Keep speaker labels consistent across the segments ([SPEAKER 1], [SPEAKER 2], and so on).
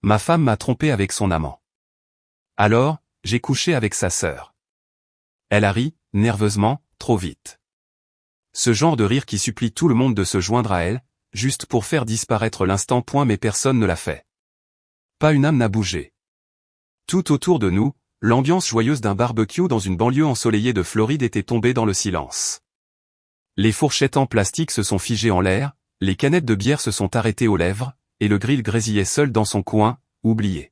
[SPEAKER 1] Ma femme m'a trompé avec son amant. Alors, j'ai couché avec sa sœur. Elle a ri, nerveusement, trop vite. Ce genre de rire qui supplie tout le monde de se joindre à elle, juste pour faire disparaître l'instant. Mais personne ne l'a fait. Pas une âme n'a bougé. Tout autour de nous, l'ambiance joyeuse d'un barbecue dans une banlieue ensoleillée de Floride était tombée dans le silence. Les fourchettes en plastique se sont figées en l'air, les canettes de bière se sont arrêtées aux lèvres, et le grill grésillait seul dans son coin, oublié.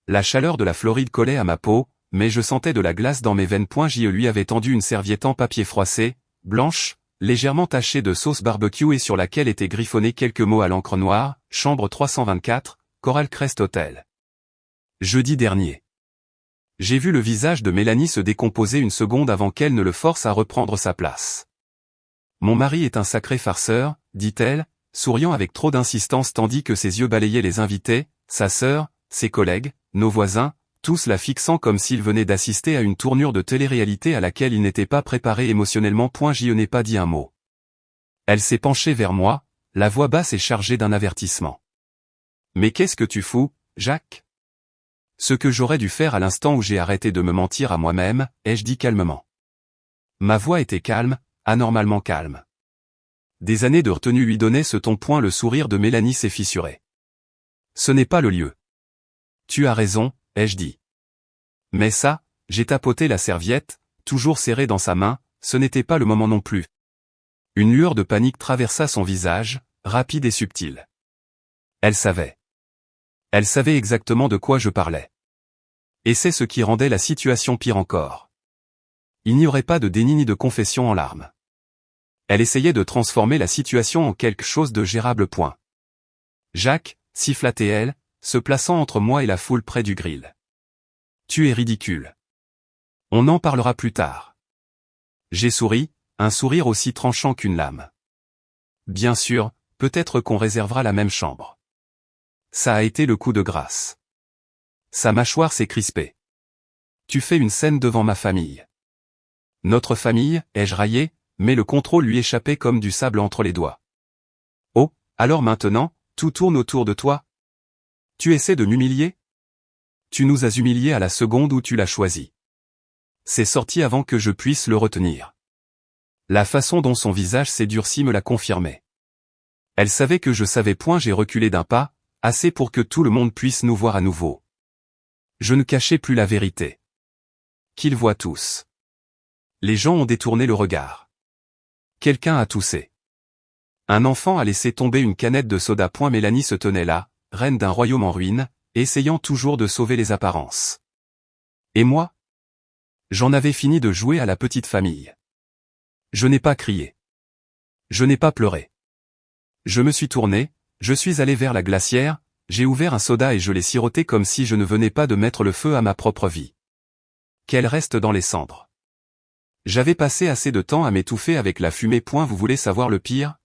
[SPEAKER 1] La chaleur de la Floride collait à ma peau, mais je sentais de la glace dans mes veines. Je lui avais tendu une serviette en papier froissé, blanche, légèrement tachée de sauce barbecue et sur laquelle étaient griffonnés quelques mots à l'encre noire, chambre 324, Coral Crest Hotel. Jeudi dernier. J'ai vu le visage de Mélanie se décomposer une seconde avant qu'elle ne le force à reprendre sa place. Mon mari est un sacré farceur, dit-elle, souriant avec trop d'insistance tandis que ses yeux balayaient les invités, sa sœur, ses collègues, nos voisins, tous la fixant comme s'ils venaient d'assister à une tournure de télé-réalité à laquelle ils n'étaient pas préparés émotionnellement. Je n'ai pas dit un mot. Elle s'est penchée vers moi, la voix basse et chargée d'un avertissement. « Mais qu'est-ce que tu fous, Jacques ?» Ce que j'aurais dû faire à l'instant où j'ai arrêté de me mentir à moi-même, ai-je dit calmement. Ma voix était calme, anormalement calme. Des années de retenue lui donnaient ce ton. Le sourire de Mélanie s'est fissuré. Ce n'est pas le lieu. Tu as raison, ai-je dit. Mais ça, j'ai tapoté la serviette, toujours serrée dans sa main, ce n'était pas le moment non plus. Une lueur de panique traversa son visage, rapide et subtile. Elle savait. Elle savait exactement de quoi je parlais. Et c'est ce qui rendait la situation pire encore. Il n'y aurait pas de déni ni de confession en larmes. Elle essayait de transformer la situation en quelque chose de gérable. Jacques, sifflait-elle, se plaçant entre moi et la foule près du grill. Tu es ridicule. On en parlera plus tard. J'ai souri, un sourire aussi tranchant qu'une lame. Bien sûr, peut-être qu'on réservera la même chambre. Ça a été le coup de grâce. Sa mâchoire s'est crispée. Tu fais une scène devant ma famille. Notre famille, ai-je raillé, mais le contrôle lui échappait comme du sable entre les doigts. Oh, alors maintenant, tout tourne autour de toi? Tu essaies de m'humilier? Tu nous as humiliés à la seconde où tu l'as choisi. C'est sorti avant que je puisse le retenir. La façon dont son visage s'est durci me l'a confirmé. Elle savait que je savais. J'ai reculé d'un pas, assez pour que tout le monde puisse nous voir à nouveau. Je ne cachais plus la vérité. Qu'ils voient tous. Les gens ont détourné le regard. Quelqu'un a toussé. Un enfant a laissé tomber une canette de soda. Mélanie se tenait là, reine d'un royaume en ruine, essayant toujours de sauver les apparences. Et moi? J'en avais fini de jouer à la petite famille. Je n'ai pas crié. Je n'ai pas pleuré. Je me suis tourné, je suis allé vers la glacière, j'ai ouvert un soda et je l'ai siroté comme si je ne venais pas de mettre le feu à ma propre vie. Qu'elle reste dans les cendres. J'avais passé assez de temps à m'étouffer avec la fumée. Vous voulez savoir le pire?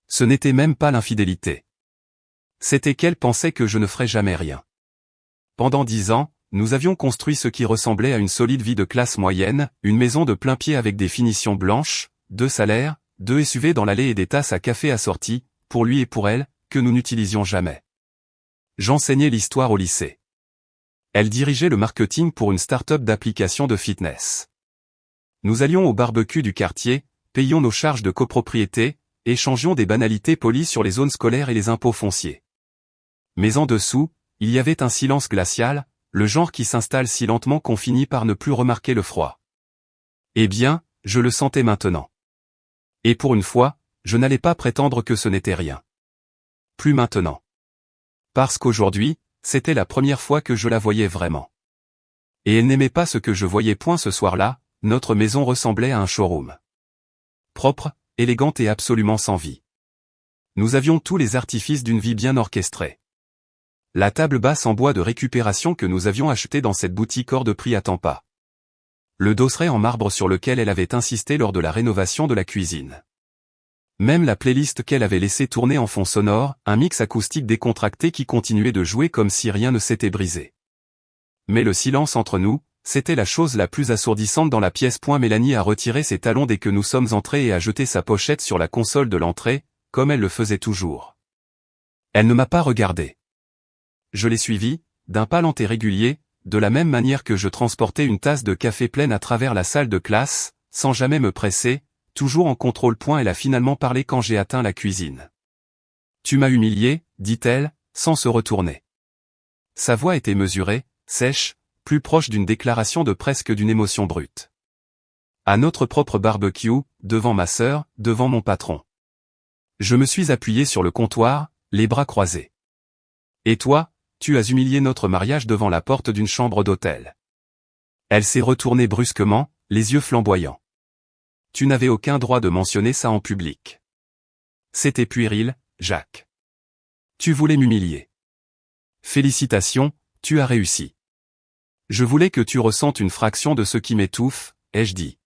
[SPEAKER 1] Ce n'était même pas l'infidélité. C'était qu'elle pensait que je ne ferais jamais rien. Pendant 10 ans, nous avions construit ce qui ressemblait à une solide vie de classe moyenne, une maison de plein pied avec des finitions blanches, 2 salaires, 2 SUV dans l'allée et des tasses à café assorties, pour lui et pour elle, que nous n'utilisions jamais. J'enseignais l'histoire au lycée. Elle dirigeait le marketing pour une start-up d'applications de fitness. Nous allions au barbecue du quartier, payions nos charges de copropriété, échangions des banalités polies sur les zones scolaires et les impôts fonciers. Mais en dessous, il y avait un silence glacial, le genre qui s'installe si lentement qu'on finit par ne plus remarquer le froid. Eh bien, je le sentais maintenant. Et pour une fois, je n'allais pas prétendre que ce n'était rien. Plus maintenant. Parce qu'aujourd'hui, c'était la première fois que je la voyais vraiment. Et elle n'aimait pas ce que je voyais. Ce soir-là, notre maison ressemblait à un showroom. Propre, élégante et absolument sans vie. Nous avions tous les artifices d'une vie bien orchestrée. La table basse en bois de récupération que nous avions achetée dans cette boutique hors de prix à Tampa. Le dosseret en marbre sur lequel elle avait insisté lors de la rénovation de la cuisine. Même la playlist qu'elle avait laissé tourner en fond sonore, un mix acoustique décontracté qui continuait de jouer comme si rien ne s'était brisé. Mais le silence entre nous, c'était la chose la plus assourdissante dans la pièce. Mélanie a retiré ses talons dès que nous sommes entrés et a jeté sa pochette sur la console de l'entrée, comme elle le faisait toujours. Elle ne m'a pas regardé. je l'ai suivi, d'un pas lent et régulier, de la même manière que je transportais une tasse de café pleine à travers la salle de classe, sans jamais me presser, toujours en contrôle point. Elle a finalement parlé quand j'ai atteint la cuisine. Tu m'as humilié, dit-elle, sans se retourner. Sa voix était mesurée, sèche, plus proche d'une déclaration de presse que d'une émotion brute. À notre propre barbecue, devant ma sœur, devant mon patron. Je me suis appuyé sur le comptoir, les bras croisés. Et toi, tu as humilié notre mariage devant la porte d'une chambre d'hôtel. Elle s'est retournée brusquement, les yeux flamboyants. Tu n'avais aucun droit de mentionner ça en public. C'était puéril, Jacques. Tu voulais m'humilier. Félicitations, tu as réussi. Je voulais que tu ressentes une fraction de ce qui m'étouffe, ai-je dit.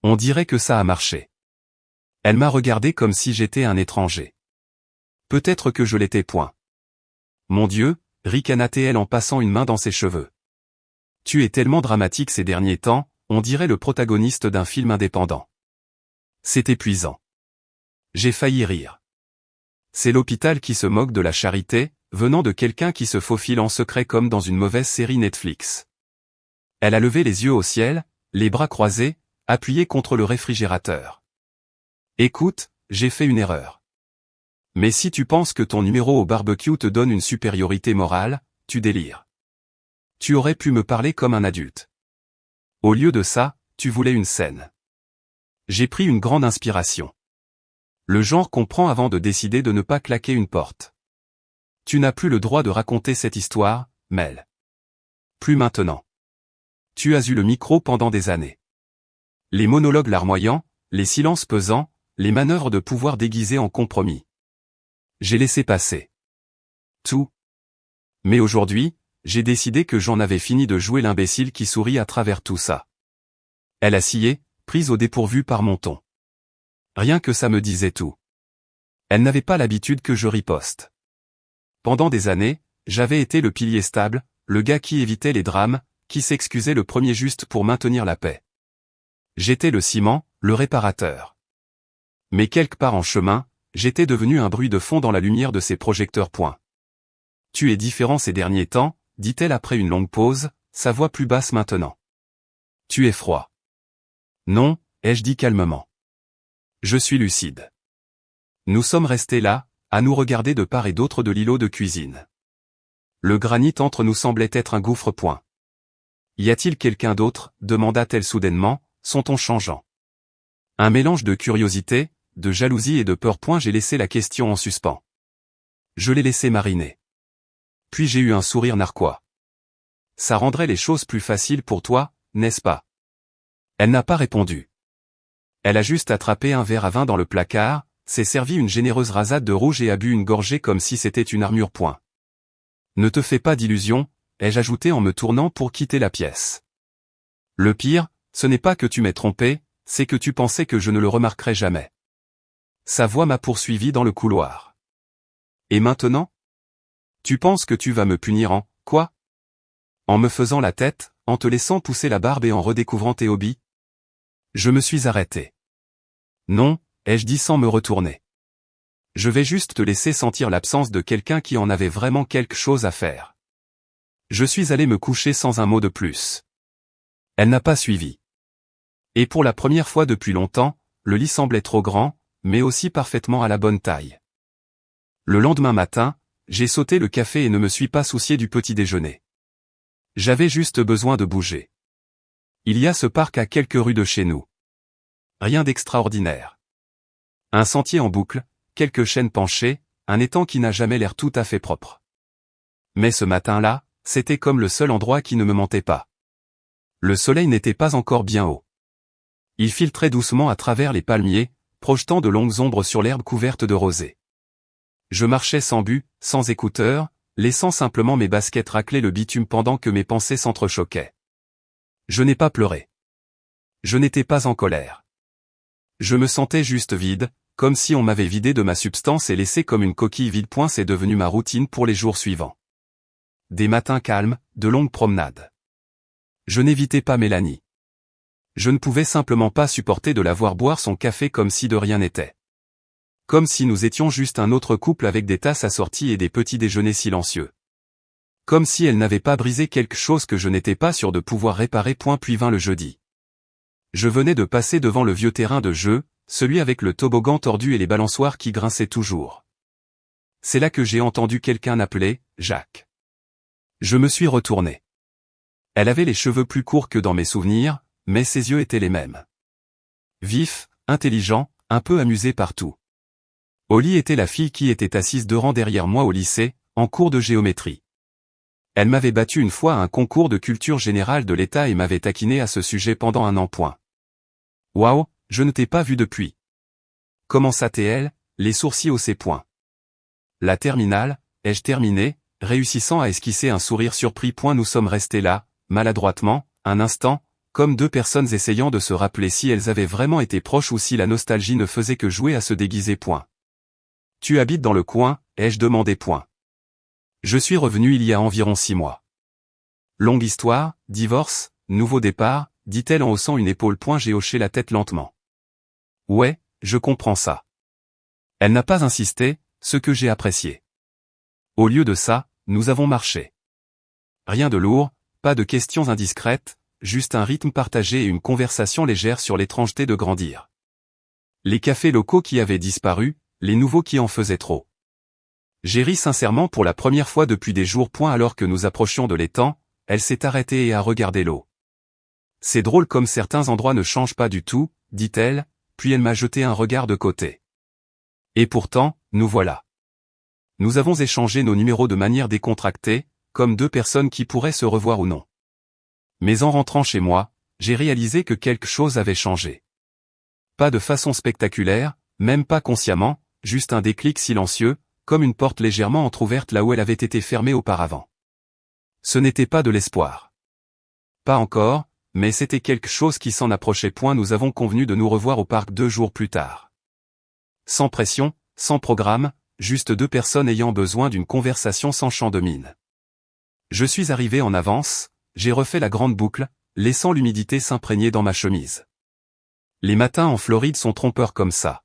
[SPEAKER 1] On dirait que ça a marché. Elle m'a regardé comme si j'étais un étranger. Peut-être que je l'étais point. Mon Dieu, ricana-t-elle en passant une main dans ses cheveux. Tu es tellement dramatique ces derniers temps, on dirait le protagoniste d'un film indépendant. C'est épuisant. J'ai failli rire. C'est l'hôpital qui se moque de la charité, venant de quelqu'un qui se faufile en secret comme dans une mauvaise série Netflix. Elle a levé les yeux au ciel, les bras croisés, appuyés contre le réfrigérateur. Écoute, j'ai fait une erreur. Mais si tu penses que ton numéro au barbecue te donne une supériorité morale, tu délires. Tu aurais pu me parler comme un adulte. Au lieu de ça, tu voulais une scène. J'ai pris une grande inspiration. Le genre qu'on prend avant de décider de ne pas claquer une porte. Tu n'as plus le droit de raconter cette histoire, Mel. Plus maintenant. Tu as eu le micro pendant des années. Les monologues larmoyants, les silences pesants, les manœuvres de pouvoir déguisées en compromis. J'ai laissé passer. Tout. Mais aujourd'hui, j'ai décidé que j'en avais fini de jouer l'imbécile qui sourit à travers tout ça. Elle a scié, prise au dépourvu par mon ton. Rien que ça me disait tout. Elle n'avait pas l'habitude que je riposte. Pendant des années, j'avais été le pilier stable, le gars qui évitait les drames, qui s'excusait le premier juste pour maintenir la paix. J'étais le ciment, le réparateur. Mais quelque part en chemin, j'étais devenu un bruit de fond dans la lumière de ces projecteurs. Tu es différent ces derniers temps, dit-elle après une longue pause, sa voix plus basse maintenant. Tu es froid. Non, ai-je dit calmement. Je suis lucide. Nous sommes restés là, à nous regarder de part et d'autre de l'îlot de cuisine. Le granit entre nous semblait être un gouffre. Y a-t-il quelqu'un d'autre, demanda-t-elle soudainement, son ton changeant. Un mélange de curiosité, de jalousie et de peur. J'ai laissé la question en suspens. Je l'ai laissé mariner. Puis j'ai eu un sourire narquois. Ça rendrait les choses plus faciles pour toi, n'est-ce pas? Elle n'a pas répondu. Elle a juste attrapé un verre à vin dans le placard, s'est servi une généreuse rasade de rouge et a bu une gorgée comme si c'était une armure. Ne te fais pas d'illusions, ai-je ajouté en me tournant pour quitter la pièce. Le pire, ce n'est pas que tu m'aies trompé, c'est que tu pensais que je ne le remarquerais jamais. Sa voix m'a poursuivi dans le couloir. Et maintenant? Tu penses que tu vas me punir en quoi? En me faisant la tête, en te laissant pousser la barbe et en redécouvrant tes hobbies? Je me suis arrêté. Non, ai-je dit sans me retourner. Je vais juste te laisser sentir l'absence de quelqu'un qui en avait vraiment quelque chose à faire. Je suis allé me coucher sans un mot de plus. Elle n'a pas suivi. Et pour la première fois depuis longtemps, le lit semblait trop grand, mais aussi parfaitement à la bonne taille. Le lendemain matin, j'ai sauté le café et ne me suis pas soucié du petit déjeuner. J'avais juste besoin de bouger. Il y a ce parc à quelques rues de chez nous. Rien d'extraordinaire. Un sentier en boucle, quelques chênes penchés, un étang qui n'a jamais l'air tout à fait propre. Mais ce matin-là, c'était comme le seul endroit qui ne me mentait pas. Le soleil n'était pas encore bien haut. Il filtrait doucement à travers les palmiers, projetant de longues ombres sur l'herbe couverte de rosée. Je marchais sans but, sans écouteurs, laissant simplement mes baskets racler le bitume pendant que mes pensées s'entrechoquaient. Je n'ai pas pleuré. Je n'étais pas en colère. Je me sentais juste vide, comme si on m'avait vidé de ma substance et laissé comme une coquille vide. C'est devenu ma routine pour les jours suivants. Des matins calmes, de longues promenades. Je n'évitais pas Mélanie. Je ne pouvais simplement pas supporter de la voir boire son café comme si de rien n'était. Comme si nous étions juste un autre couple avec des tasses assorties et des petits déjeuners silencieux. Comme si elle n'avait pas brisé quelque chose que je n'étais pas sûr de pouvoir réparer. Puis vint le jeudi. Je venais de passer devant le vieux terrain de jeu, celui avec le toboggan tordu et les balançoires qui grinçaient toujours. C'est là que j'ai entendu quelqu'un appeler « Jacques ». Je me suis retourné. Elle avait les cheveux plus courts que dans mes souvenirs, mais ses yeux étaient les mêmes. Vifs, intelligents, un peu amusés partout. Holly était la fille qui était assise 2 rangs derrière moi au lycée, en cours de géométrie. Elle m'avait battu une fois à un concours de culture générale de l'État et m'avait taquiné à ce sujet pendant 1 an. Waouh, je ne t'ai pas vu depuis. Commença-t-elle, les sourcils haussés. La terminale, ai-je terminé, réussissant à esquisser un sourire surpris. Nous sommes restés là, maladroitement, un instant, comme 2 personnes essayant de se rappeler si elles avaient vraiment été proches ou si la nostalgie ne faisait que jouer à se déguiser. Tu habites dans le coin, ai-je demandé. Je suis revenu il y a environ 6 mois. Longue histoire, divorce, nouveau départ, dit-elle en haussant une épaule. J'ai hoché la tête lentement. Ouais, je comprends ça. Elle n'a pas insisté, ce que j'ai apprécié. Au lieu de ça, nous avons marché. Rien de lourd, pas de questions indiscrètes, juste un rythme partagé et une conversation légère sur l'étrangeté de grandir. Les cafés locaux qui avaient disparu, les nouveaux qui en faisaient trop. J'ai ri sincèrement pour la première fois depuis des jours. Alors que nous approchions de l'étang, elle s'est arrêtée et a regardé l'eau. C'est drôle comme certains endroits ne changent pas du tout, dit-elle, puis elle m'a jeté un regard de côté. Et pourtant, nous voilà. Nous avons échangé nos numéros de manière décontractée, comme 2 personnes qui pourraient se revoir ou non. Mais en rentrant chez moi, j'ai réalisé que quelque chose avait changé. Pas de façon spectaculaire, même pas consciemment, juste un déclic silencieux, comme une porte légèrement entr'ouverte là où elle avait été fermée auparavant. Ce n'était pas de l'espoir. Pas encore, mais c'était quelque chose qui s'en approchait. Nous avons convenu de nous revoir au parc 2 jours plus tard. Sans pression, sans programme, juste 2 personnes ayant besoin d'une conversation sans chant de mine. Je suis arrivé en avance, j'ai refait la grande boucle, laissant l'humidité s'imprégner dans ma chemise. Les matins en Floride sont trompeurs comme ça.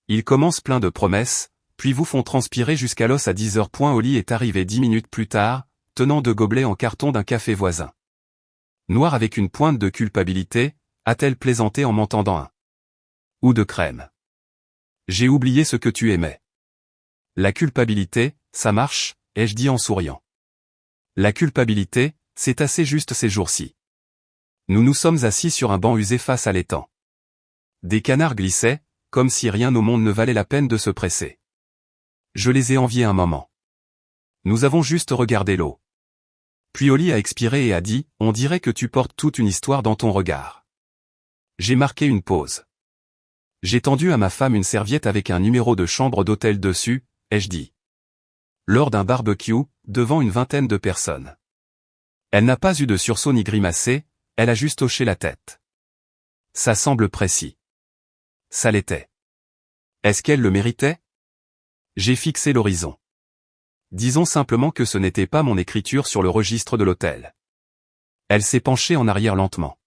[SPEAKER 1] Ils commencent pleins de promesses, puis vous font transpirer jusqu'à l'os à 10 heures. Holly est arrivé 10 minutes plus tard, tenant 2 gobelets en carton d'un café voisin. Noir avec une pointe de culpabilité, a-t-elle plaisanté en m'en tendant un. Ou de crème. J'ai oublié ce que tu aimais. La culpabilité, ça marche, ai-je dit en souriant. La culpabilité, c'est assez juste ces jours-ci. Nous nous sommes assis sur un banc usé face à l'étang. Des canards glissaient, comme si rien au monde ne valait la peine de se presser. Je les ai enviés un moment. Nous avons juste regardé l'eau. Puis Holly a expiré et a dit, on dirait que tu portes toute une histoire dans ton regard. J'ai marqué une pause. J'ai tendu à ma femme une serviette avec un numéro de chambre d'hôtel dessus, ai-je dit. Lors d'un barbecue, devant une 20aine de personnes. Elle n'a pas eu de sursaut ni grimacé, elle a juste hoché la tête. Ça semble précis. Ça l'était. Est-ce qu'elle le méritait? J'ai fixé l'horizon. Disons simplement que ce n'était pas mon écriture sur le registre de l'hôtel. Elle s'est penchée en arrière lentement.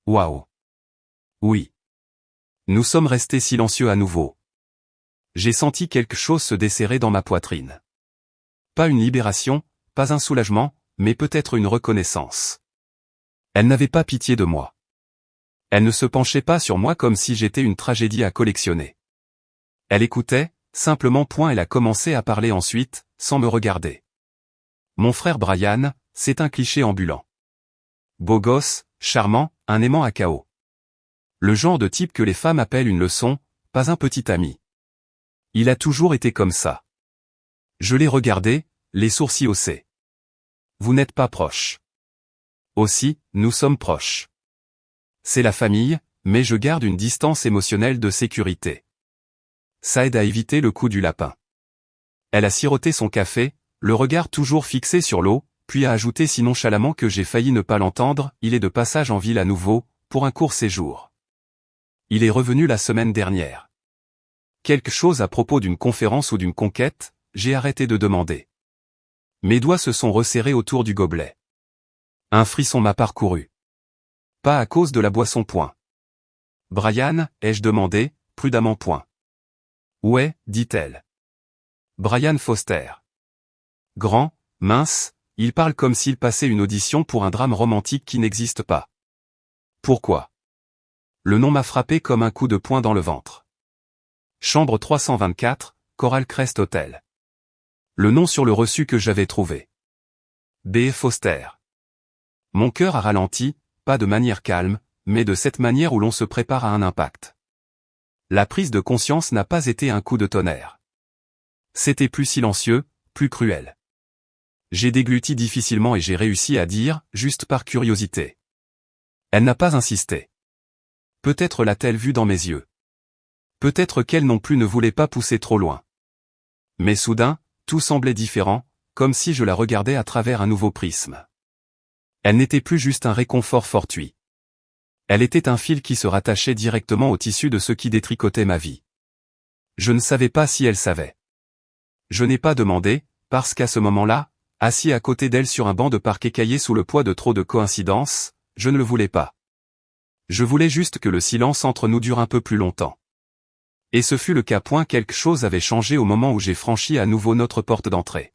[SPEAKER 1] Waouh. Oui. Nous sommes restés silencieux à nouveau. J'ai senti quelque chose se desserrer dans ma poitrine. Pas une libération, pas un soulagement, mais peut-être une reconnaissance. Elle n'avait pas pitié de moi. Elle ne se penchait pas sur moi comme si j'étais une tragédie à collectionner. Elle écoutait, simplement. Elle a commencé à parler ensuite, sans me regarder. Mon frère Brian, c'est un cliché ambulant. Beau gosse, charmant, un aimant à chaos. Le genre de type que les femmes appellent une leçon, pas un petit ami. Il a toujours été comme ça. Je l'ai regardé, les sourcils haussés. Vous n'êtes pas proches. Aussi, nous sommes proches. C'est la famille, mais je garde une distance émotionnelle de sécurité. Ça aide à éviter le coup du lapin. Elle a siroté son café, le regard toujours fixé sur l'eau, puis a ajouté si nonchalamment que j'ai failli ne pas l'entendre, il est de passage en ville à nouveau, pour un court séjour. Il est revenu la semaine dernière. Quelque chose à propos d'une conférence ou d'une conquête, j'ai arrêté de demander. Mes doigts se sont resserrés autour du gobelet. Un frisson m'a parcouru. Pas à cause de la boisson. Brian, ai-je demandé, prudemment. Ouais, dit-elle. Brian Foster. Grand, Mince, il parle comme s'il passait une audition pour un drame romantique qui n'existe pas. Pourquoi? Le nom m'a frappé comme un coup de poing dans le ventre. Chambre 324, Coral Crest Hotel. Le nom sur le reçu que j'avais trouvé. B. Foster. Mon cœur a ralenti, pas de manière calme, mais de cette manière où l'on se prépare à un impact. La prise de conscience n'a pas été un coup de tonnerre. C'était plus silencieux, plus cruel. J'ai dégluti difficilement et j'ai réussi à dire, juste par curiosité. Elle n'a pas insisté. Peut-être l'a-t-elle vu dans mes yeux. Peut-être qu'elle non plus ne voulait pas pousser trop loin. Mais soudain, tout semblait différent, comme si je la regardais à travers un nouveau prisme. Elle n'était plus juste un réconfort fortuit. Elle était un fil qui se rattachait directement au tissu de ce qui détricotait ma vie. Je ne savais pas si elle savait. Je n'ai pas demandé, parce qu'à ce moment-là, assis à côté d'elle sur un banc de parc écaillé sous le poids de trop de coïncidences, je ne le voulais pas. Je voulais juste que le silence entre nous dure un peu plus longtemps. Et ce fut le cas. Quelque chose avait changé au moment où j'ai franchi à nouveau notre porte d'entrée.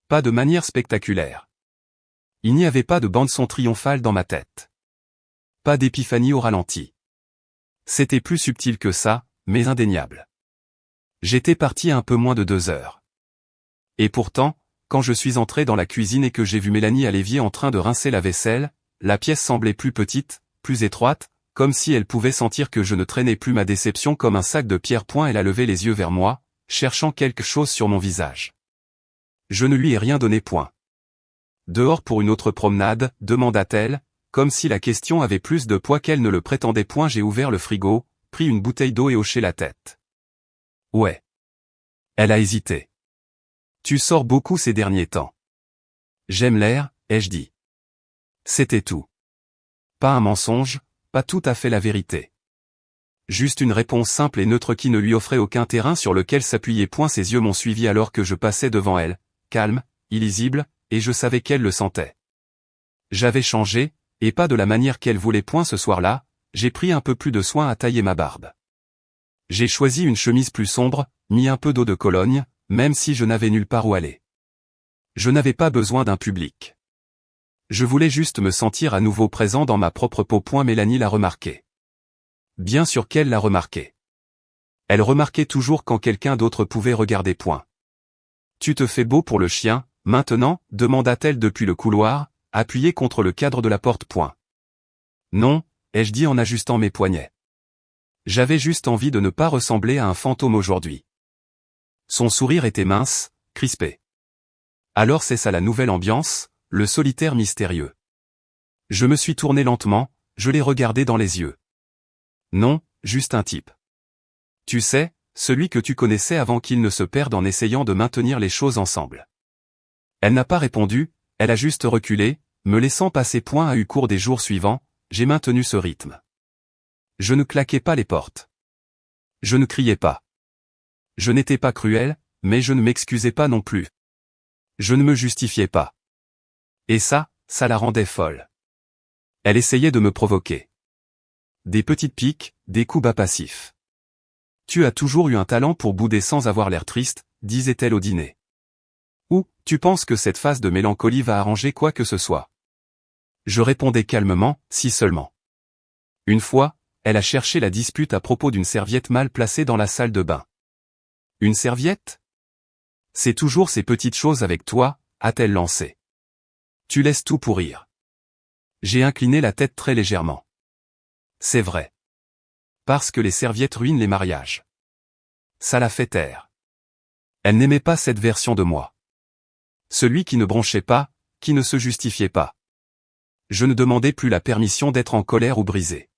[SPEAKER 1] Pas de manière spectaculaire. Il n'y avait pas de bande-son triomphale dans ma tête. Pas d'épiphanie au ralenti. C'était plus subtil que ça, mais indéniable. J'étais parti un peu moins de 2 heures. Et pourtant, quand je suis entré dans la cuisine et que j'ai vu Mélanie à l'évier en train de rincer la vaisselle, la pièce semblait plus petite, plus étroite, comme si elle pouvait sentir que je ne traînais plus ma déception comme un sac de pierre. Elle a levé les yeux vers moi, cherchant quelque chose sur mon visage. Je ne lui ai rien donné. Dehors pour une autre promenade, demanda-t-elle, comme si la question avait plus de poids qu'elle ne le prétendait. J'ai ouvert le frigo, pris une bouteille d'eau et hoché la tête. Ouais. Elle a hésité. Tu sors beaucoup ces derniers temps. J'aime l'air, ai-je dit. C'était tout. Pas un mensonge, pas tout à fait la vérité. Juste une réponse simple et neutre qui ne lui offrait aucun terrain sur lequel s'appuyer. Ses yeux m'ont suivi alors que je passais devant elle, calme, illisible, et je savais qu'elle le sentait. J'avais changé, et pas de la manière qu'elle voulait. Ce soir-là, j'ai pris un peu plus de soin à tailler ma barbe. J'ai choisi une chemise plus sombre, mis un peu d'eau de Cologne, même si je n'avais nulle part où aller. Je n'avais pas besoin d'un public. Je voulais juste me sentir à nouveau présent dans ma propre peau. Mélanie l'a remarqué. Bien sûr qu'elle l'a remarqué. Elle remarquait toujours quand quelqu'un d'autre pouvait regarder. Tu te fais beau pour le chien, maintenant, demanda-t-elle depuis le couloir, appuyée contre le cadre de la porte. Non, ai-je dit en ajustant mes poignets. J'avais juste envie de ne pas ressembler à un fantôme aujourd'hui. Son sourire était mince, crispé. Alors c'est ça la nouvelle ambiance, le solitaire mystérieux. Je me suis tourné lentement, je l'ai regardé dans les yeux. Non, juste un type. Tu sais, celui que tu connaissais avant qu'il ne se perde en essayant de maintenir les choses ensemble. Elle n'a pas répondu, elle a juste reculé, me laissant passer. À eu cours des jours suivants, j'ai maintenu ce rythme. Je ne claquais pas les portes. Je ne criais pas. Je n'étais pas cruel, mais je ne m'excusais pas non plus. Je ne me justifiais pas. Et ça la rendait folle. Elle essayait de me provoquer. Des petites piques, des coups bas passifs. Tu as toujours eu un talent pour bouder sans avoir l'air triste, disait-elle au dîner. Ou, tu penses que cette phase de mélancolie va arranger quoi que ce soit? Je répondais calmement, si seulement. Une fois, elle a cherché la dispute à propos d'une serviette mal placée dans la salle de bain. Une serviette? C'est toujours ces petites choses avec toi, a-t-elle lancé. Tu laisses tout pourrir. J'ai incliné la tête très légèrement. C'est vrai. Parce que les serviettes ruinent les mariages. Ça la fait taire. Elle n'aimait pas cette version de moi. Celui qui ne bronchait pas, qui ne se justifiait pas. Je ne demandais plus la permission d'être en colère ou brisé.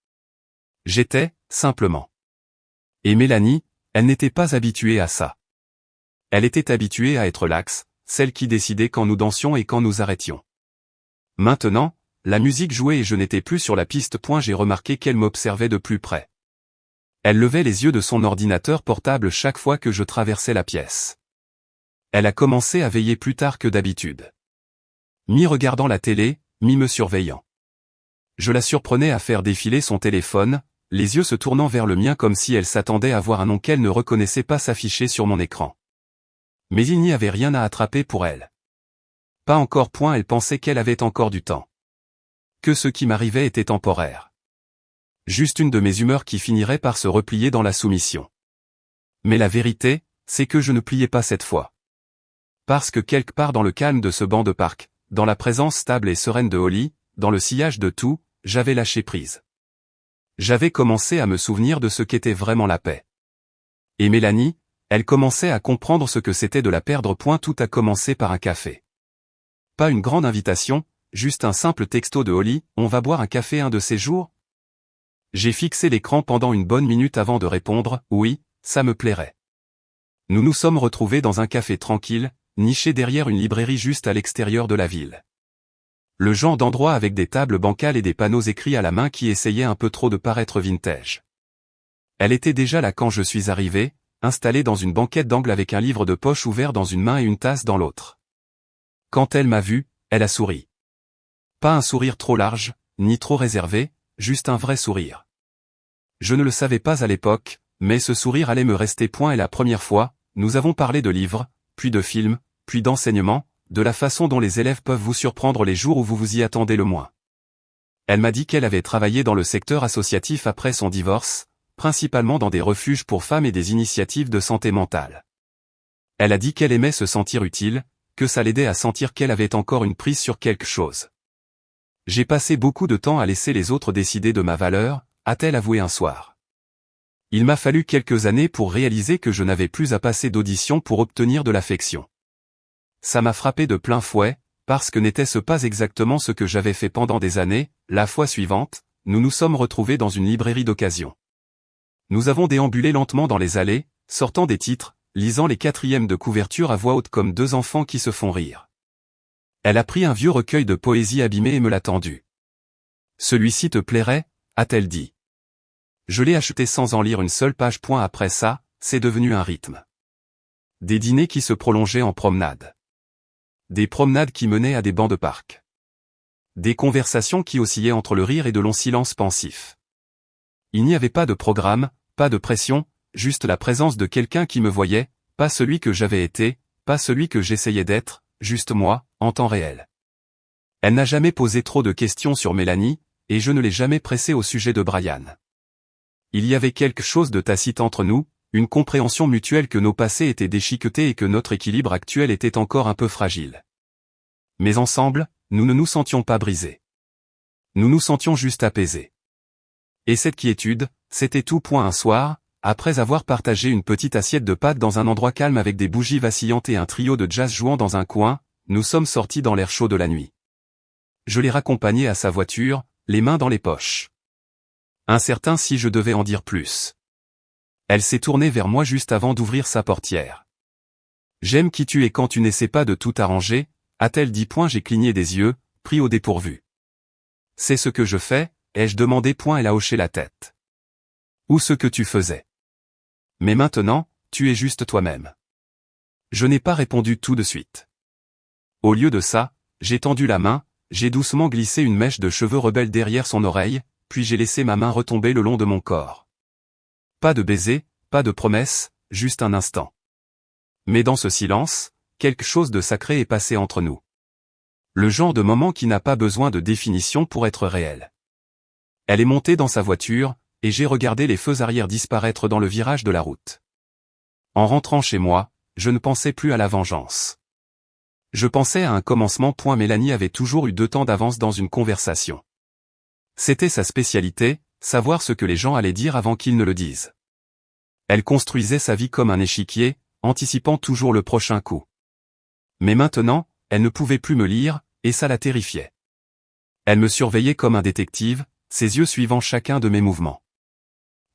[SPEAKER 1] J'étais, simplement. Et Mélanie, elle n'était pas habituée à ça. Elle était habituée à être l'axe, celle qui décidait quand nous dansions et quand nous arrêtions. Maintenant, la musique jouait et je n'étais plus sur la piste. J'ai remarqué qu'elle m'observait de plus près. Elle levait les yeux de son ordinateur portable chaque fois que je traversais la pièce. Elle a commencé à veiller plus tard que d'habitude. Mi-regardant la télé, mi-me surveillant. Je la surprenais à faire défiler son téléphone, les yeux se tournant vers le mien comme si elle s'attendait à voir un nom qu'elle ne reconnaissait pas s'afficher sur mon écran. Mais il n'y avait rien à attraper pour elle. Pas encore. Elle pensait qu'elle avait encore du temps. Que ce qui m'arrivait était temporaire. Juste une de mes humeurs qui finirait par se replier dans la soumission. Mais la vérité, c'est que je ne pliais pas cette fois. Parce que quelque part dans le calme de ce banc de parc, dans la présence stable et sereine de Holly, dans le sillage de tout, j'avais lâché prise. J'avais commencé à me souvenir de ce qu'était vraiment la paix. Et Mélanie, elle commençait à comprendre ce que c'était de la perdre. Tout a commencé par un café. Pas une grande invitation, juste un simple texto de Holly, on va boire un café un de ces jours? J'ai fixé l'écran pendant une bonne minute avant de répondre, oui, ça me plairait. Nous nous sommes retrouvés dans un café tranquille, niché derrière une librairie juste à l'extérieur de la ville. Le genre d'endroit avec des tables bancales et des panneaux écrits à la main qui essayaient un peu trop de paraître vintage. Elle était déjà là quand je suis arrivé, installée dans une banquette d'angle avec un livre de poche ouvert dans une main et une tasse dans l'autre. Quand elle m'a vu, elle a souri. Pas un sourire trop large, ni trop réservé, juste un vrai sourire. Je ne le savais pas à l'époque, mais ce sourire allait me rester. Et la première fois, nous avons parlé de livres, puis de films, puis d'enseignement, de la façon dont les élèves peuvent vous surprendre les jours où vous vous y attendez le moins. Elle m'a dit qu'elle avait travaillé dans le secteur associatif après son divorce, principalement dans des refuges pour femmes et des initiatives de santé mentale. Elle a dit qu'elle aimait se sentir utile, que ça l'aidait à sentir qu'elle avait encore une prise sur quelque chose. J'ai passé beaucoup de temps à laisser les autres décider de ma valeur, a-t-elle avoué un soir. Il m'a fallu quelques années pour réaliser que je n'avais plus à passer d'audition pour obtenir de l'affection. Ça m'a frappé de plein fouet, parce que n'était-ce pas exactement ce que j'avais fait pendant des années. La fois suivante, nous nous sommes retrouvés dans une librairie d'occasion. Nous avons déambulé lentement dans les allées, sortant des titres, lisant les quatrièmes de couverture à voix haute comme deux enfants qui se font rire. Elle a pris un vieux recueil de poésie abîmé et me l'a tendu. Celui-ci te plairait, a-t-elle dit. Je l'ai acheté sans en lire une seule page. Après ça, c'est devenu un rythme. Des dîners qui se prolongeaient en promenade. Des promenades qui menaient à des bancs de parc. Des conversations qui oscillaient entre le rire et de longs silences pensifs. Il n'y avait pas de programme, pas de pression, juste la présence de quelqu'un qui me voyait, pas celui que j'avais été, pas celui que j'essayais d'être, juste moi, en temps réel. Elle n'a jamais posé trop de questions sur Mélanie, et je ne l'ai jamais pressée au sujet de Brian. Il y avait quelque chose de tacite entre nous, une compréhension mutuelle que nos passés étaient déchiquetés et que notre équilibre actuel était encore un peu fragile. Mais ensemble, nous ne nous sentions pas brisés. Nous nous sentions juste apaisés. Et cette quiétude, c'était tout. Un soir, après avoir partagé une petite assiette de pâtes dans un endroit calme avec des bougies vacillantes et un trio de jazz jouant dans un coin, nous sommes sortis dans l'air chaud de la nuit. Je l'ai raccompagnée à sa voiture, les mains dans les poches. Incertain si je devais en dire plus. Elle s'est tournée vers moi juste avant d'ouvrir sa portière. J'aime qui tu es quand tu n'essaies pas de tout arranger, a-t-elle dit. J'ai cligné des yeux, pris au dépourvu. C'est ce que je fais, ai-je demandé. Elle a hoché la tête. Ou ce que tu faisais. Mais maintenant, tu es juste toi-même. Je n'ai pas répondu tout de suite. Au lieu de ça, j'ai tendu la main, j'ai doucement glissé une mèche de cheveux rebelles derrière son oreille, puis j'ai laissé ma main retomber le long de mon corps. Pas de baiser, pas de promesse, juste un instant. Mais dans ce silence, quelque chose de sacré est passé entre nous. Le genre de moment qui n'a pas besoin de définition pour être réel. Elle est montée dans sa voiture, et j'ai regardé les feux arrière disparaître dans le virage de la route. En rentrant chez moi, je ne pensais plus à la vengeance. Je pensais à un commencement. Mélanie avait toujours eu 2 temps d'avance dans une conversation. C'était sa spécialité, savoir ce que les gens allaient dire avant qu'ils ne le disent. Elle construisait sa vie comme un échiquier, anticipant toujours le prochain coup. Mais maintenant, elle ne pouvait plus me lire, et ça la terrifiait. Elle me surveillait comme un détective, ses yeux suivant chacun de mes mouvements.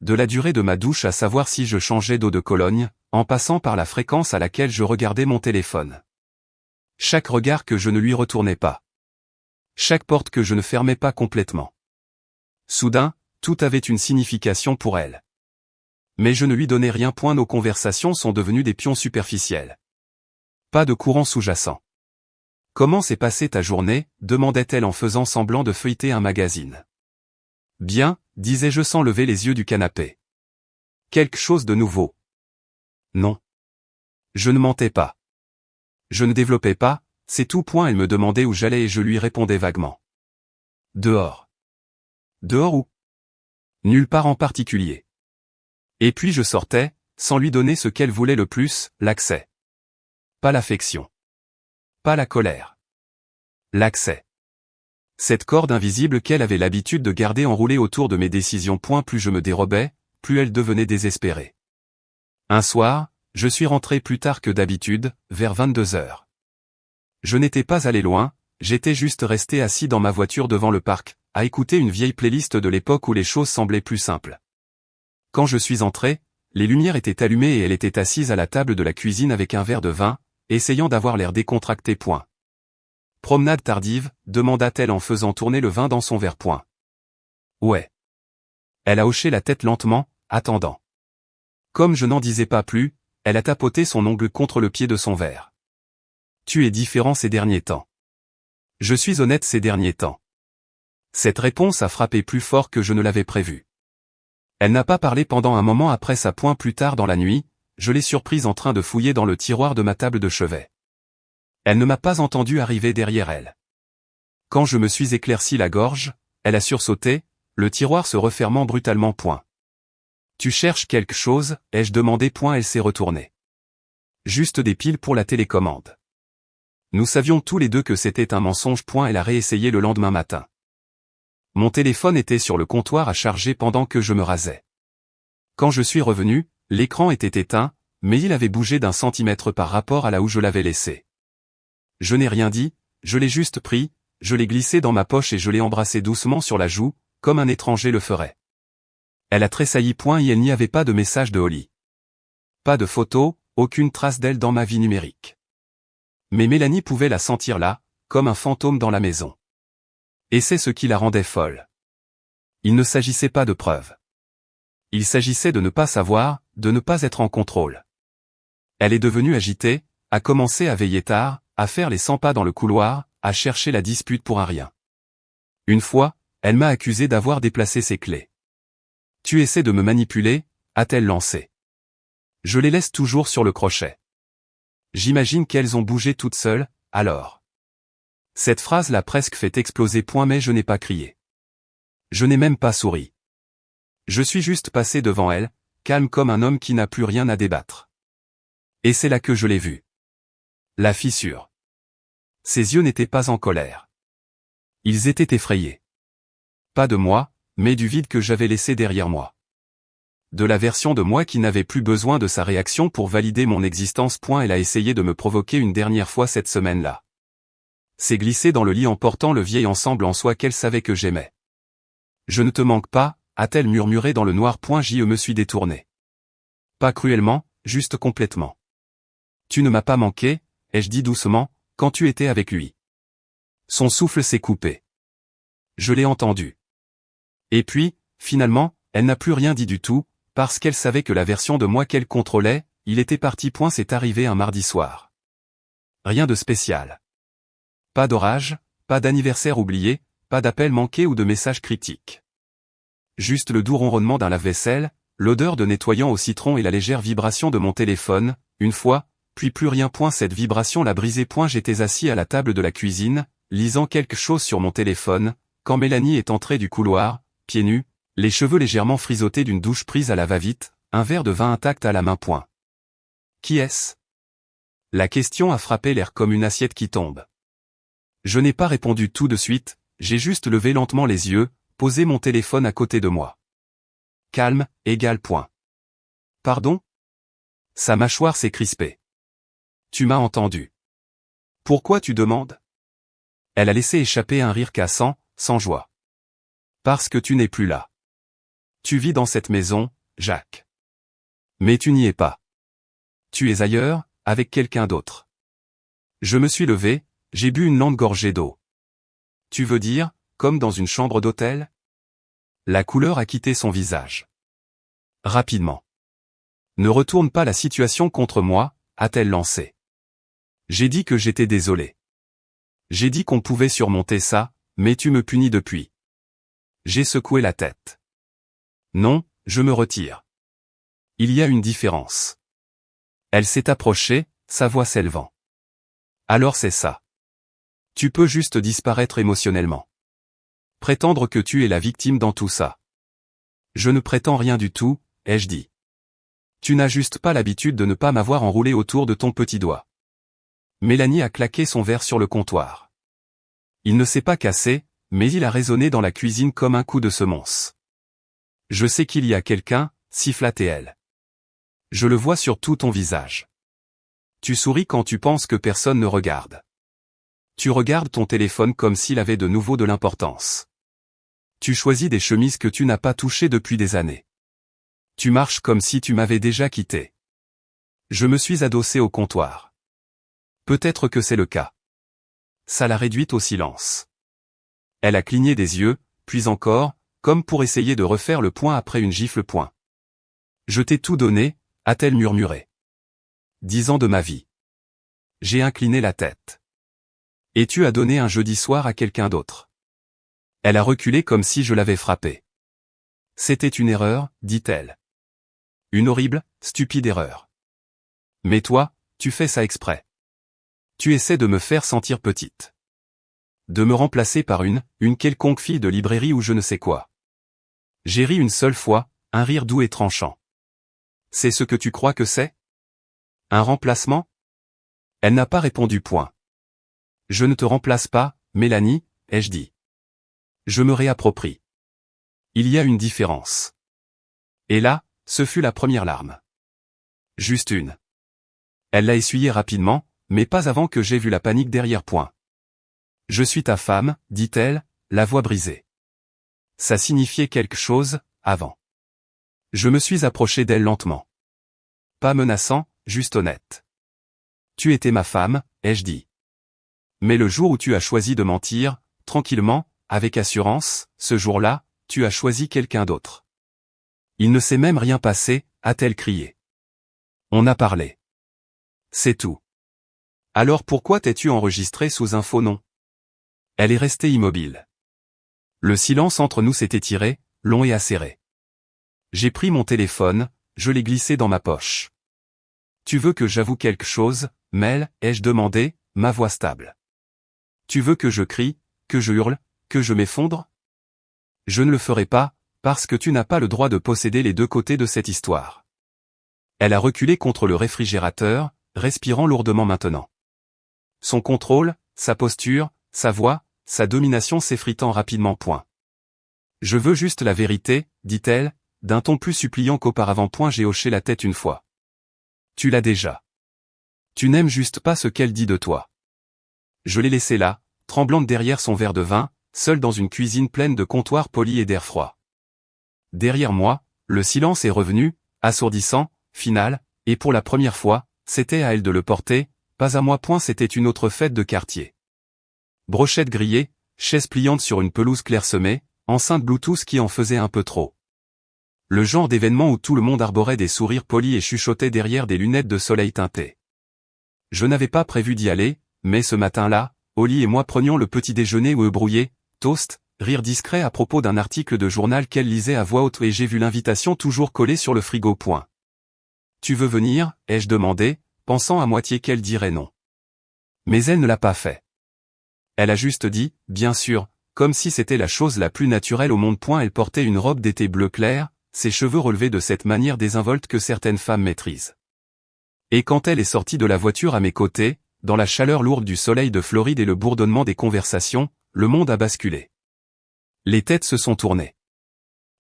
[SPEAKER 1] De la durée de ma douche à savoir si je changeais d'eau de Cologne, en passant par la fréquence à laquelle je regardais mon téléphone. Chaque regard que je ne lui retournais pas. Chaque porte que je ne fermais pas complètement. Soudain, tout avait une signification pour elle. Mais je ne lui donnais rien. Nos conversations sont devenues des pions superficiels. Pas de courant sous-jacent. Comment s'est passée ta journée, demandait-elle en faisant semblant de feuilleter un magazine. Bien, disais-je sans lever les yeux du canapé. Quelque chose de nouveau. Non. Je ne mentais pas. Je ne développais pas, c'est tout. Elle me demandait où j'allais et je lui répondais vaguement. Dehors. Dehors où? Nulle part en particulier. Et puis je sortais, sans lui donner ce qu'elle voulait le plus, l'accès. Pas l'affection. Pas la colère. L'accès. Cette corde invisible qu'elle avait l'habitude de garder enroulée autour de mes décisions. Plus je me dérobais, plus elle devenait désespérée. Un soir, je suis rentré plus tard que d'habitude, vers 22 heures. Je n'étais pas allé loin, j'étais juste resté assis dans ma voiture devant le parc, à écouter une vieille playlist de l'époque où les choses semblaient plus simples. Quand je suis entré, les lumières étaient allumées et elle était assise à la table de la cuisine avec un verre de vin, essayant d'avoir l'air décontracté. Promenade tardive, demanda-t-elle en faisant tourner le vin dans son verre. Ouais. Elle a hoché la tête lentement, attendant. Comme je n'en disais pas plus, elle a tapoté son ongle contre le pied de son verre. Tu es différent ces derniers temps. Je suis honnête ces derniers temps. Cette réponse a frappé plus fort que je ne l'avais prévu. Elle n'a pas parlé pendant un moment après ça. Plus tard dans la nuit, je l'ai surprise en train de fouiller dans le tiroir de ma table de chevet. Elle ne m'a pas entendu arriver derrière elle. Quand je me suis éclairci la gorge, elle a sursauté, le tiroir se refermant brutalement. Tu cherches quelque chose, ai-je demandé. Elle s'est retournée. Juste des piles pour la télécommande. Nous savions tous les deux que c'était un mensonge. Elle a réessayé le lendemain matin. Mon téléphone était sur le comptoir à charger pendant que je me rasais. Quand je suis revenu, l'écran était éteint, mais il avait bougé d'1 centimètre par rapport à là où je l'avais laissé. Je n'ai rien dit, je l'ai juste pris, je l'ai glissé dans ma poche et je l'ai embrassé doucement sur la joue, comme un étranger le ferait. Elle a tressailli. Et il n'y avait pas de message de Holly. Pas de photo, aucune trace d'elle dans ma vie numérique. Mais Mélanie pouvait la sentir là, comme un fantôme dans la maison. Et c'est ce qui la rendait folle. Il ne s'agissait pas de preuves. Il s'agissait de ne pas savoir, de ne pas être en contrôle. Elle est devenue agitée, a commencé à veiller tard, à faire les 100 pas dans le couloir, à chercher la dispute pour un rien. Une fois, elle m'a accusé d'avoir déplacé ses clés. Tu essaies de me manipuler, a-t-elle lancé. Je les laisse toujours sur le crochet. J'imagine qu'elles ont bougé toutes seules, alors. Cette phrase l'a presque fait exploser. Mais je n'ai pas crié. Je n'ai même pas souri. Je suis juste passé devant elle, calme comme un homme qui n'a plus rien à débattre. Et c'est là que je l'ai vue. La fissure. Ses yeux n'étaient pas en colère. Ils étaient effrayés. Pas de moi, mais du vide que j'avais laissé derrière moi. De la version de moi qui n'avait plus besoin de sa réaction pour valider mon existence. Elle a essayé de me provoquer une dernière fois cette semaine-là. S'est glissée dans le lit en portant le vieil ensemble en soie qu'elle savait que j'aimais. Je ne te manque pas, a-t-elle murmuré dans le noir. Je me suis détourné. Pas cruellement, juste complètement. Tu ne m'as pas manqué, ai-je dit doucement, quand tu étais avec lui. Son souffle s'est coupé. Je l'ai entendu. Et puis, finalement, elle n'a plus rien dit du tout, parce qu'elle savait que la version de moi qu'elle contrôlait, il était parti. C'est arrivé un mardi soir. Rien de spécial. Pas d'orage, pas d'anniversaire oublié, pas d'appel manqué ou de message critique. Juste le doux ronronnement d'un lave-vaisselle, l'odeur de nettoyant au citron et la légère vibration de mon téléphone, une fois, puis plus rien. Cette vibration l'a brisé. J'étais assis à la table de la cuisine, lisant quelque chose sur mon téléphone, quand Mélanie est entrée du couloir, pieds nus, les cheveux légèrement frisottés d'une douche prise à la va-vite, un verre de vin intact à la main. Qui est-ce? La question a frappé l'air comme une assiette qui tombe. Je n'ai pas répondu tout de suite, j'ai juste levé lentement les yeux, posé mon téléphone à côté de moi. Calme, égal. Pardon? Sa mâchoire s'est crispée. Tu m'as entendu. Pourquoi tu demandes? Elle a laissé échapper un rire cassant, sans joie. Parce que tu n'es plus là. Tu vis dans cette maison, Jacques. Mais tu n'y es pas. Tu es ailleurs, avec quelqu'un d'autre. Je me suis levé, j'ai bu une longue gorgée d'eau. Tu veux dire, comme dans une chambre d'hôtel? La couleur a quitté son visage. Rapidement. Ne retourne pas la situation contre moi, a-t-elle lancé. J'ai dit que j'étais désolé. J'ai dit qu'on pouvait surmonter ça, mais tu me punis depuis. J'ai secoué la tête. Non, je me retire. Il y a une différence. Elle s'est approchée, sa voix s'élevant. Alors c'est ça. Tu peux juste disparaître émotionnellement. Prétendre que tu es la victime dans tout ça. Je ne prétends rien du tout, ai-je dit. Tu n'as juste pas l'habitude de ne pas m'avoir enroulé autour de ton petit doigt. Mélanie a claqué son verre sur le comptoir. Il ne s'est pas cassé, mais il a résonné dans la cuisine comme un coup de semonce. Je sais qu'il y a quelqu'un, siffla-t-elle. Je le vois sur tout ton visage. Tu souris quand tu penses que personne ne regarde. Tu regardes ton téléphone comme s'il avait de nouveau de l'importance. Tu choisis des chemises que tu n'as pas touchées depuis des années. Tu marches comme si tu m'avais déjà quitté. Je me suis adossé au comptoir. Peut-être que c'est le cas. Ça l'a réduite au silence. Elle a cligné des yeux, puis encore, comme pour essayer de refaire le point après une gifle-point. Je t'ai tout donné, a-t-elle murmuré. 10 ans de ma vie. J'ai incliné la tête. Et tu as donné un jeudi soir à quelqu'un d'autre. Elle a reculé comme si je l'avais frappée. C'était une erreur, dit-elle. Une horrible, stupide erreur. Mais toi, tu fais ça exprès. Tu essaies de me faire sentir petite. De me remplacer par une quelconque fille de librairie ou je ne sais quoi. J'ai ri une seule fois, un rire doux et tranchant. C'est ce que tu crois que c'est? Un remplacement? Elle n'a pas répondu point. Je ne te remplace pas, Mélanie, ai-je dit. Je me réapproprie. Il y a une différence. Et là, ce fut la première larme. Juste une. Elle l'a essuyée rapidement, mais pas avant que j'aie vu la panique derrière point. Je suis ta femme, dit-elle, la voix brisée. Ça signifiait quelque chose, avant. Je me suis approché d'elle lentement. Pas menaçant, juste honnête. Tu étais ma femme, ai-je dit. Mais le jour où tu as choisi de mentir, tranquillement, avec assurance, ce jour-là, tu as choisi quelqu'un d'autre. Il ne s'est même rien passé, a-t-elle crié. On a parlé. C'est tout. Alors pourquoi t'es-tu enregistré sous un faux nom? Elle est restée immobile. Le silence entre nous s'est étiré, long et acéré. J'ai pris mon téléphone, je l'ai glissé dans ma poche. Tu veux que j'avoue quelque chose, Mel, ai-je demandé, ma voix stable. Tu veux que je crie, que je hurle, que je m'effondre? Je ne le ferai pas, parce que tu n'as pas le droit de posséder les deux côtés de cette histoire. Elle a reculé contre le réfrigérateur, respirant lourdement maintenant. Son contrôle, sa posture, sa voix, sa domination s'effritant rapidement point. Je veux juste la vérité, dit-elle, d'un ton plus suppliant qu'auparavant point. J'ai hoché la tête une fois. Tu l'as déjà. Tu n'aimes juste pas ce qu'elle dit de toi. Je l'ai laissée là, tremblante derrière son verre de vin, seule dans une cuisine pleine de comptoirs polis et d'air froid. Derrière moi, le silence est revenu, assourdissant, final, et pour la première fois, c'était à elle de le porter, pas à moi point. C'était une autre fête de quartier. Brochette grillée, chaise pliante sur une pelouse clairsemée, enceinte Bluetooth qui en faisait un peu trop. Le genre d'événement où tout le monde arborait des sourires polis et chuchotait derrière des lunettes de soleil teintées. Je n'avais pas prévu d'y aller, mais ce matin-là, Oli et moi prenions le petit déjeuner œufs brouillés, toast, rire discret à propos d'un article de journal qu'elle lisait à voix haute et j'ai vu l'invitation toujours collée sur le frigo point. Tu veux venir, ai-je demandé, pensant à moitié qu'elle dirait non. Mais elle ne l'a pas fait. Elle a juste dit, bien sûr, comme si c'était la chose la plus naturelle au monde point. Elle portait une robe d'été bleu clair, ses cheveux relevés de cette manière désinvolte que certaines femmes maîtrisent. Et quand elle est sortie de la voiture à mes côtés, dans la chaleur lourde du soleil de Floride et le bourdonnement des conversations, le monde a basculé. Les têtes se sont tournées.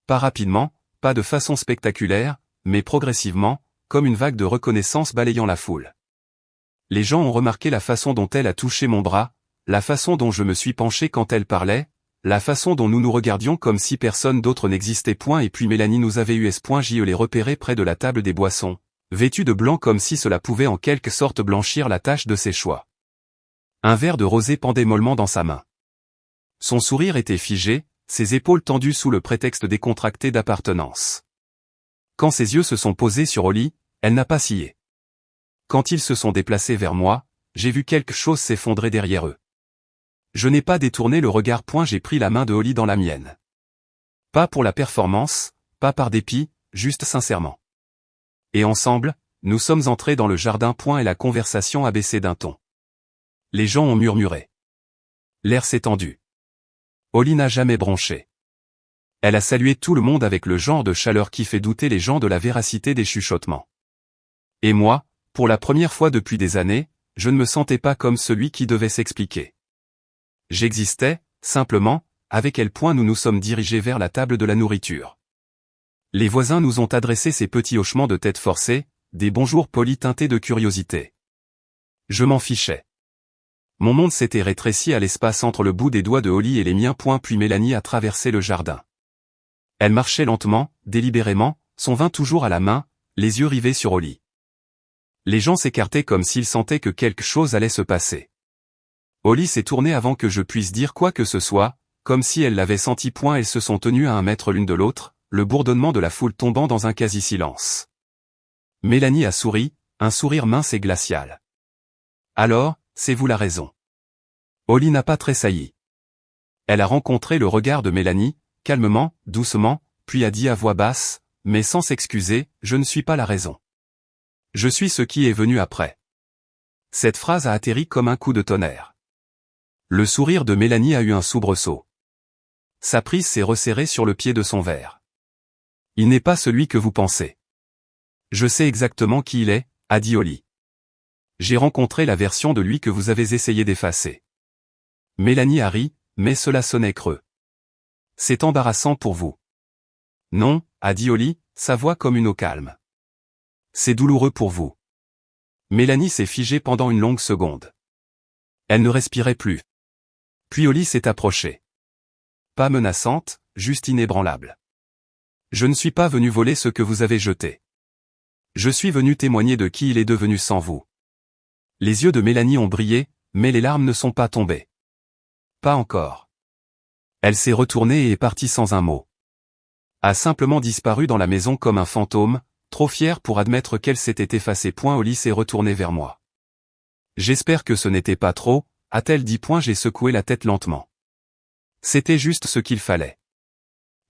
[SPEAKER 1] Pas rapidement, pas de façon spectaculaire, mais progressivement, comme une vague de reconnaissance balayant la foule. Les gens ont remarqué la façon dont elle a touché mon bras, la façon dont je me suis penché quand elle parlait, la façon dont nous nous regardions comme si personne d'autre n'existait point. Et puis Mélanie nous avait eu je l'ai repéré près de la table des boissons, vêtue de blanc comme si cela pouvait en quelque sorte blanchir la tache de ses choix. Un verre de rosé pendait mollement dans sa main. Son sourire était figé, ses épaules tendues sous le prétexte décontracté d'appartenance. Quand ses yeux se sont posés sur Oli, elle n'a pas scié. Quand ils se sont déplacés vers moi, j'ai vu quelque chose s'effondrer derrière eux. Je n'ai pas détourné le regard point. J'ai pris la main de Oli dans la mienne. Pas pour la performance, pas par dépit, juste sincèrement. Et ensemble, nous sommes entrés dans le jardin point et la conversation a baissé d'un ton. Les gens ont murmuré. L'air s'est tendu. Holly n'a jamais bronché. Elle a salué tout le monde avec le genre de chaleur qui fait douter les gens de la véracité des chuchotements. Et moi, pour la première fois depuis des années, je ne me sentais pas comme celui qui devait s'expliquer. J'existais, simplement, avec quel point nous nous sommes dirigés vers la table de la nourriture. Les voisins nous ont adressé ces petits hochements de tête forcés, des bonjours polis teintés de curiosité. Je m'en fichais. Mon monde s'était rétréci à l'espace entre le bout des doigts de Holly et les miens. Puis Mélanie a traversé le jardin. Elle marchait lentement, délibérément, son vin toujours à la main, les yeux rivés sur Holly. Les gens s'écartaient comme s'ils sentaient que quelque chose allait se passer. Holly s'est tournée avant que je puisse dire quoi que ce soit, comme si elle l'avait senti. Elles se sont tenues à 1 mètre l'une de l'autre, le bourdonnement de la foule tombant dans un quasi-silence. Mélanie a souri, un sourire mince et glacial. Alors, c'est vous la raison. Holly n'a pas tressailli. Elle a rencontré le regard de Mélanie, calmement, doucement, puis a dit à voix basse, mais sans s'excuser, je ne suis pas la raison. Je suis ce qui est venu après. Cette phrase a atterri comme un coup de tonnerre. Le sourire de Mélanie a eu un soubresaut. Sa prise s'est resserrée sur le pied de son verre. Il n'est pas celui que vous pensez. Je sais exactement qui il est, a dit Holly. J'ai rencontré la version de lui que vous avez essayé d'effacer. Mélanie a ri, mais cela sonnait creux. C'est embarrassant pour vous. Non, a dit Holly, sa voix comme une eau calme. C'est douloureux pour vous. Mélanie s'est figée pendant une longue seconde. Elle ne respirait plus. Puis Holly s'est approchée. Pas menaçante, juste inébranlable. Je ne suis pas venu voler ce que vous avez jeté. Je suis venu témoigner de qui il est devenu sans vous. Les yeux de Mélanie ont brillé, mais les larmes ne sont pas tombées. Pas encore. Elle s'est retournée et est partie sans un mot. A simplement disparu dans la maison comme un fantôme, trop fière pour admettre qu'elle s'était effacée. Holly s'est retournée vers moi. J'espère que ce n'était pas trop, a-t-elle dit. J'ai secoué la tête lentement. C'était juste ce qu'il fallait.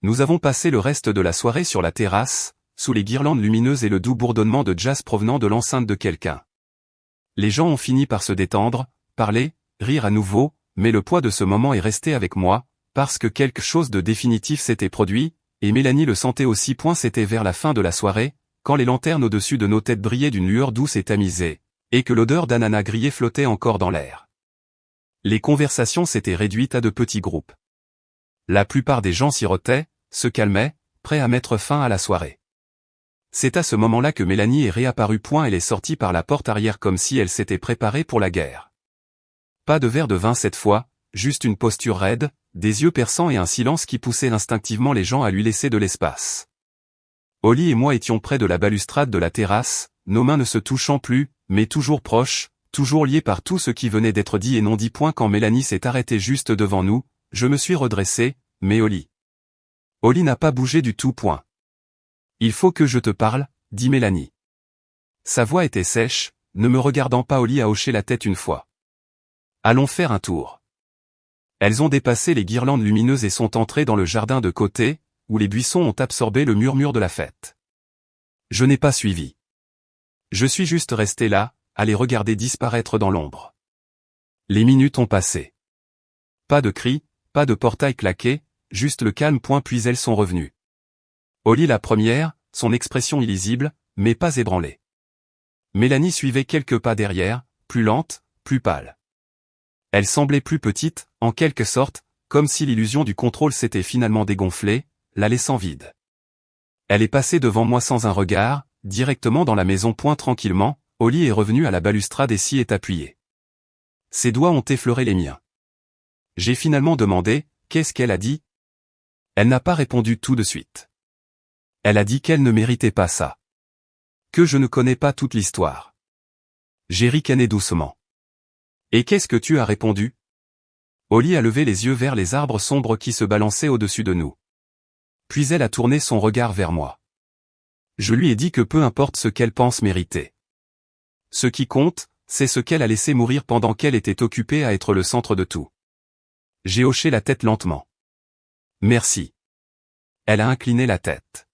[SPEAKER 1] Nous avons passé le reste de la soirée sur la terrasse, sous les guirlandes lumineuses et le doux bourdonnement de jazz provenant de l'enceinte de quelqu'un. Les gens ont fini par se détendre, parler, rire à nouveau, mais le poids de ce moment est resté avec moi, parce que quelque chose de définitif s'était produit, et Mélanie le sentait aussi. C'était vers la fin de la soirée, quand les lanternes au-dessus de nos têtes brillaient d'une lueur douce et tamisée, et que l'odeur d'ananas grillé flottait encore dans l'air. Les conversations s'étaient réduites à de petits groupes. La plupart des gens sirotaient, se calmaient, prêts à mettre fin à la soirée. C'est à ce moment-là que Mélanie est réapparue. Elle est sortie par la porte arrière comme si elle s'était préparée pour la guerre. Pas de verre de vin cette fois, juste une posture raide, des yeux perçants et un silence qui poussait instinctivement les gens à lui laisser de l'espace. Holly et moi étions près de la balustrade de la terrasse, nos mains ne se touchant plus, mais toujours proches, toujours liées par tout ce qui venait d'être dit et non dit. Quand Mélanie s'est arrêtée juste devant nous, je me suis redressé, mais Holly n'a pas bougé du tout. Il faut que je te parle, dit Mélanie. Sa voix était sèche, ne me regardant pas. Holly a hoché la tête une fois. Allons faire un tour. Elles ont dépassé les guirlandes lumineuses et sont entrées dans le jardin de côté, où les buissons ont absorbé le murmure de la fête. Je n'ai pas suivi. Je suis juste resté là, à les regarder disparaître dans l'ombre. Les minutes ont passé. Pas de cris, pas de portail claqué, juste le calme. Puis elles sont revenues. Holly la première, son expression illisible, mais pas ébranlée. Mélanie suivait quelques pas derrière, plus lente, plus pâle. Elle semblait plus petite, en quelque sorte, comme si l'illusion du contrôle s'était finalement dégonflée, la laissant vide. Elle est passée devant moi sans un regard, directement dans la maison. Tranquillement, Holly est revenue à la balustrade et s'y est appuyée. Ses doigts ont effleuré les miens. J'ai finalement demandé, qu'est-ce qu'elle a dit? Elle n'a pas répondu tout de suite. Elle a dit qu'elle ne méritait pas ça. Que je ne connais pas toute l'histoire. J'ai ricané doucement. Et qu'est-ce que tu as répondu? Holly a levé les yeux vers les arbres sombres qui se balançaient au-dessus de nous. Puis elle a tourné son regard vers moi. Je lui ai dit que peu importe ce qu'elle pense mériter. Ce qui compte, c'est ce qu'elle a laissé mourir pendant qu'elle était occupée à être le centre de tout. J'ai hoché la tête lentement. Merci. Elle a incliné la tête.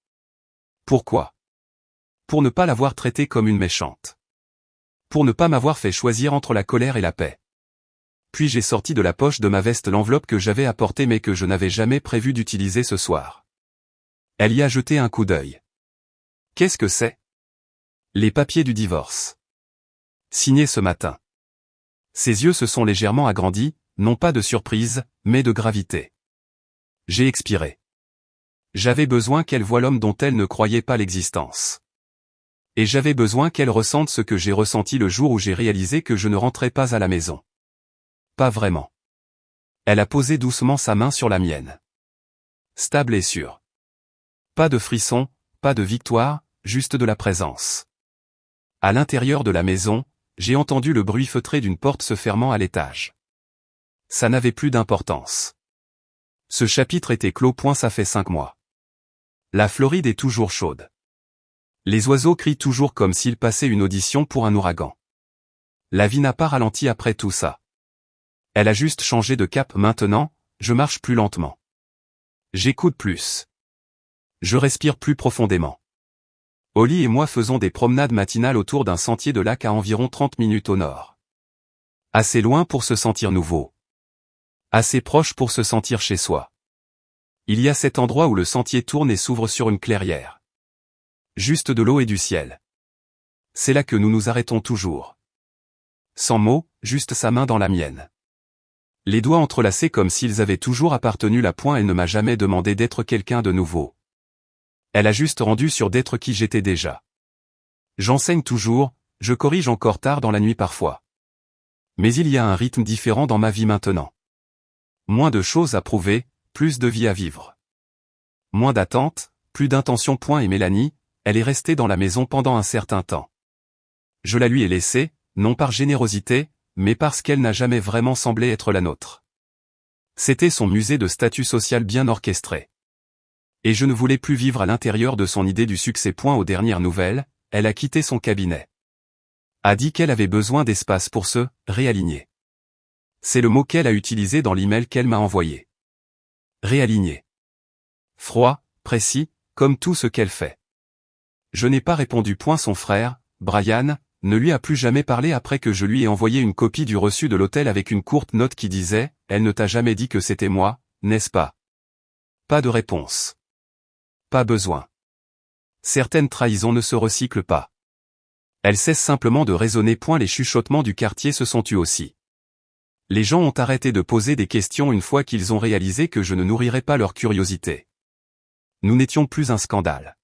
[SPEAKER 1] Pourquoi? Pour ne pas l'avoir traitée comme une méchante. Pour ne pas m'avoir fait choisir entre la colère et la paix. puis j'ai sorti de la poche de ma veste l'enveloppe que j'avais apportée mais que je n'avais jamais prévu d'utiliser ce soir. Elle y a jeté un coup d'œil. Qu'est-ce que c'est? Les papiers du divorce. Signé ce matin. Ses yeux se sont légèrement agrandis, non pas de surprise, mais de gravité. J'ai expiré. J'avais besoin qu'elle voie l'homme dont elle ne croyait pas l'existence. Et j'avais besoin qu'elle ressente ce que j'ai ressenti le jour où j'ai réalisé que je ne rentrais pas à la maison. Pas vraiment. Elle a posé doucement sa main sur la mienne. Stable et sûre. Pas de frisson, pas de victoire, juste de la présence. À l'intérieur de la maison, j'ai entendu le bruit feutré d'une porte se fermant à l'étage. Ça n'avait plus d'importance. Ce chapitre était clos. Ça fait 5 mois. La Floride est toujours chaude. Les oiseaux crient toujours comme s'ils passaient une audition pour un ouragan. La vie n'a pas ralenti après tout ça. Elle a juste changé de cap. Maintenant, je marche plus lentement. J'écoute plus. Je respire plus profondément. Holly et moi faisons des promenades matinales autour d'un sentier de lac à environ 30 minutes au nord. Assez loin pour se sentir nouveau. Assez proche pour se sentir chez soi. Il y a cet endroit où le sentier tourne et s'ouvre sur une clairière. Juste de l'eau et du ciel. C'est là que nous nous arrêtons toujours. Sans mots, juste sa main dans la mienne. Les doigts entrelacés comme s'ils avaient toujours appartenu là. Elle ne m'a jamais demandé d'être quelqu'un de nouveau. Elle a juste rendu sur d'être qui j'étais déjà. J'enseigne toujours, je corrige encore tard dans la nuit parfois. Mais il y a un rythme différent dans ma vie maintenant. Moins de choses à prouver, plus de vie à vivre. Moins d'attentes, plus d'intentions. Et Mélanie, elle est restée dans la maison pendant un certain temps. Je la lui ai laissée, non par générosité, mais parce qu'elle n'a jamais vraiment semblé être la nôtre. C'était son musée de statut social bien orchestré. Et je ne voulais plus vivre à l'intérieur de son idée du succès. Aux dernières nouvelles, elle a quitté son cabinet. A dit qu'elle avait besoin d'espace pour se réaligner. C'est le mot qu'elle a utilisé dans l'email qu'elle m'a envoyé. Réaligner. Froid, précis, comme tout ce qu'elle fait. Je n'ai pas répondu. Son frère, Brian, ne lui a plus jamais parlé après que je lui ai envoyé une copie du reçu de l'hôtel avec une courte note qui disait « Elle ne t'a jamais dit que c'était moi, n'est-ce pas ?» Pas de réponse. Pas besoin. Certaines trahisons ne se recyclent pas. Elles cessent simplement de résonner. Les chuchotements du quartier se sont tus aussi. Les gens ont arrêté de poser des questions une fois qu'ils ont réalisé que je ne nourrirais pas leur curiosité. Nous n'étions plus un scandale.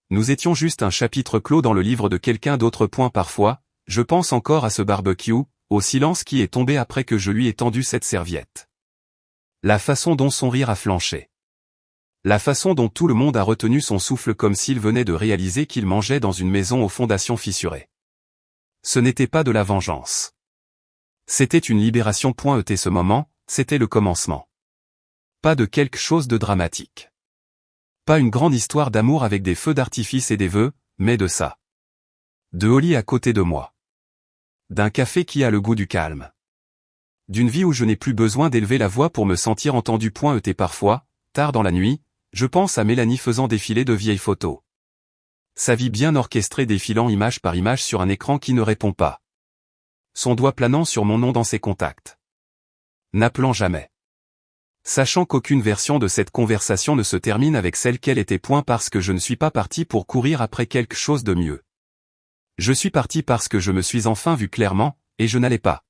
[SPEAKER 1] Nous étions juste un chapitre clos dans le livre de quelqu'un d'autre. Parfois, je pense encore à ce barbecue, au silence qui est tombé après que je lui ai tendu cette serviette. La façon dont son rire a flanché. La façon dont tout le monde a retenu son souffle comme s'il venait de réaliser qu'il mangeait dans une maison aux fondations fissurées. Ce n'était pas de la vengeance. C'était une libération. Ce moment, c'était le commencement. Pas de quelque chose de dramatique. Pas une grande histoire d'amour avec des feux d'artifice et des vœux, mais de ça. De Holly à côté de moi. D'un café qui a le goût du calme. D'une vie où je n'ai plus besoin d'élever la voix pour me sentir entendu. Parfois, tard dans la nuit, je pense à Mélanie faisant défiler de vieilles photos. Sa vie bien orchestrée défilant image par image sur un écran qui ne répond pas. Son doigt planant sur mon nom dans ses contacts. N'appelant jamais. Sachant qu'aucune version de cette conversation ne se termine avec celle qu'elle était. Parce que je ne suis pas parti pour courir après quelque chose de mieux. Je suis parti parce que je me suis enfin vu clairement, et je n'allais pas.